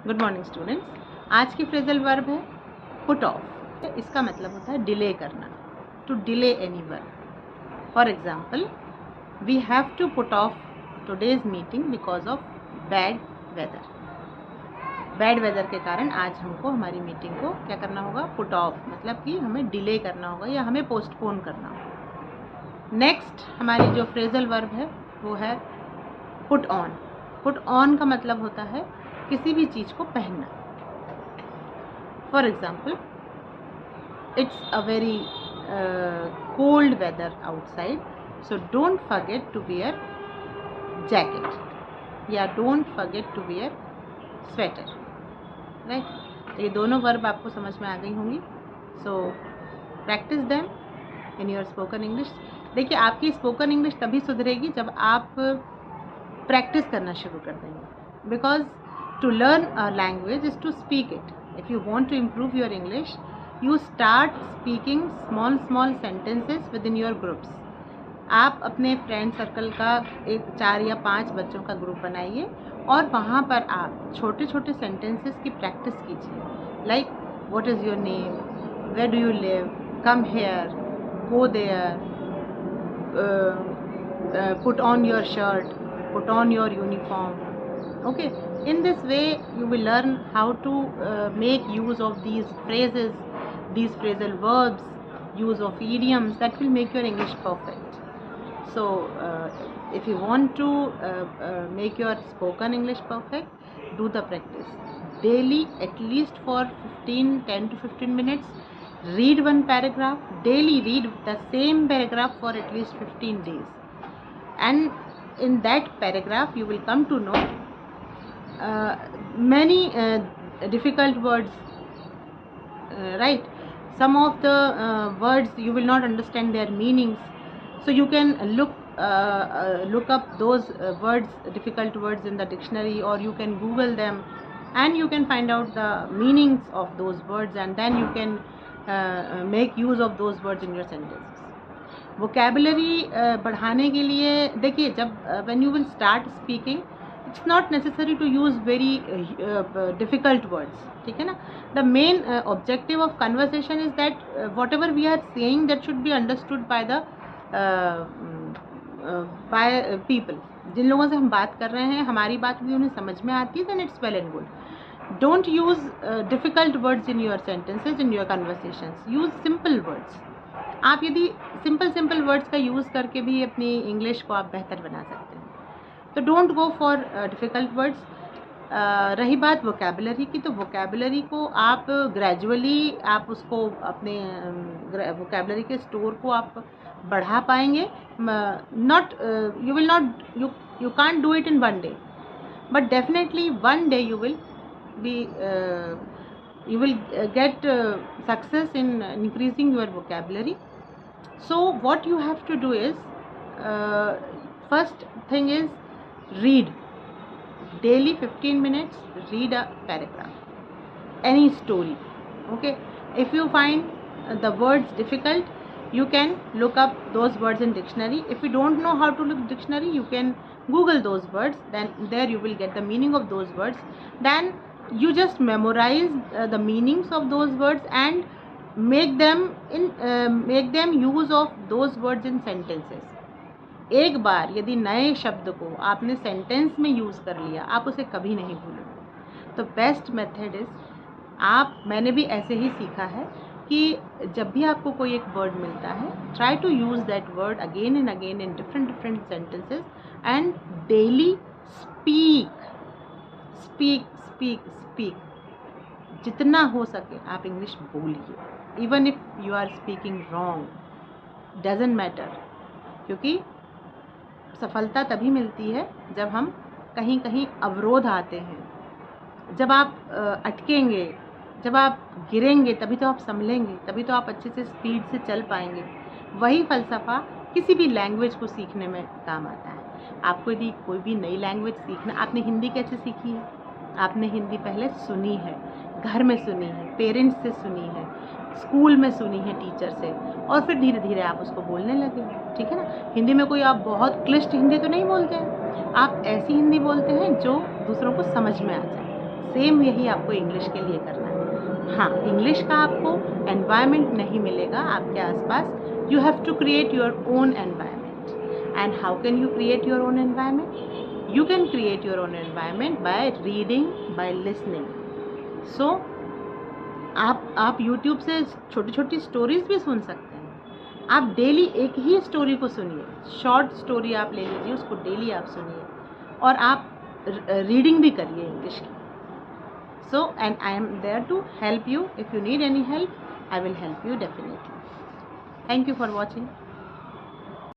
Good morning students. आज की phrasal verb है पुट ऑफ। इसका मतलब होता है डिले करना, to delay any work. For example, we have to put off today's meeting because of bad weather. Bad weather के कारण आज हमको हमारी मीटिंग को क्या करना होगा, पुट ऑफ, मतलब कि हमें डिले करना होगा या हमें पोस्टपोन करना होगा। नेक्स्ट हमारी जो फ्रेजल वर्ब है वो है पुट ऑन। पुट ऑन का मतलब होता है किसी भी चीज़ को पहनना। For example, it's a very cold weather outside, so don't forget to wear jacket या don't forget to wear sweater. Right, तो ये दोनों वर्ब आपको समझ में आ गई होंगी। So practice them in your spoken English. देखिए, आपकी स्पोकन इंग्लिश तभी सुधरेगी जब आप प्रैक्टिस करना शुरू कर देंगे। Because to learn a language is to speak it. If you want to improve your English, you start speaking small sentences within your groups. आप अपने फ्रेंड सर्कल का एक 4 या 5 बच्चों का ग्रुप बनाइए और वहाँ पर आप छोटे छोटे सेंटेंसेस की प्रैक्टिस कीजिए। Like, what is your name, where do you live, come here, go there, put on your shirt, put on your uniform. Okay, in this way you will learn how to make use of these phrases, these phrasal verbs, use of idioms that will make your English perfect. So if you want to make your spoken English perfect, do the practice daily, at least for 10 to 15 minutes. Read one paragraph daily. Read the same paragraph for at least 15 days, and in that paragraph you will come to know many difficult words. Right, some of the words you will not understand their meanings, so you can look up those words, difficult words, in the dictionary, or you can Google them and you can find out the meanings of those words, and then you can make use of those words in your sentences. Vocabulary बढ़ाने के लिए देखिए, जब when you will start speaking, it's not necessary to use very difficult words. ठीक है ना? The main objective of conversation is that whatever we are saying, that should be understood by the people. जिन लोगों से हम बात कर रहे हैं, हमारी बात भी उन्हें समझ में आती है, then it's well and good. Don't use difficult words in your sentences, in your conversations. Use simple words. आप यदि सिंपल वर्ड्स का यूज़ करके भी अपनी इंग्लिश को आप बेहतर बना सकते हैं, तो don't go for difficult words. रही बात वोकेबलरी की, तो वोकेबलरी को आप ग्रेजुअली आप उसको अपने वोकेबलरी के स्टोर को आप बढ़ा पाएंगे। Not you will not you can't do it in one day, but definitely one day you will get success in increasing your vocabulary. So what you have to do is, first thing is, read daily 15 minutes. Read a paragraph, any story. Okay, if you find the words difficult, you can look up those words in dictionary. If you don't know how to look dictionary, you can Google those words, then there you will get the meaning of those words. Then you just memorize the meanings of those words and make them use of those words in sentences. एक बार यदि नए शब्द को आपने sentence में use कर लिया, आप उसे कभी नहीं भूलोगे। तो बेस्ट मेथड इज़, मैंने भी ऐसे ही सीखा है कि जब भी आपको कोई एक वर्ड मिलता है, try to use that word again and again in different sentences, and daily speak. जितना हो सके आप इंग्लिश बोलिए, even if you are speaking wrong, doesn't matter, क्योंकि सफलता तभी मिलती है जब हम कहीं अवरोध आते हैं, जब आप अटकेंगे, जब आप गिरेंगे, तभी तो आप संभलेंगे, तभी तो आप अच्छे से स्पीड से चल पाएंगे। वही फ़लसफ़ा किसी भी लैंग्वेज को सीखने में काम आता है। आपको यदि कोई भी नई लैंग्वेज सीखना, आपने हिंदी कैसे सीखी है? आपने हिंदी पहले सुनी है, घर में सुनी है, पेरेंट्स से सुनी है, स्कूल में सुनी है टीचर से, और फिर धीरे धीरे आप उसको बोलने लगे। ठीक है ना? हिंदी में कोई आप बहुत क्लिष्ट हिंदी तो नहीं बोलते हैं, आप ऐसी हिंदी बोलते हैं जो दूसरों को समझ में आ जाए। सेम यही आपको इंग्लिश के लिए करना है। हाँ, इंग्लिश का आपको एनवायरनमेंट नहीं मिलेगा आपके आसपास, you have to create your own environment. And how can you create your own environment? You can create your own environment by reading, by listening. So आप यूट्यूब से छोटी छोटी स्टोरीज भी सुन सकते हैं। आप डेली एक ही स्टोरी को सुनिए, शॉर्ट स्टोरी आप ले लीजिए, उसको डेली आप सुनिए और आप रीडिंग भी करिए इंग्लिश की। So and I am there to help you. If you need any help, I will help you definitely. Thank you for watching.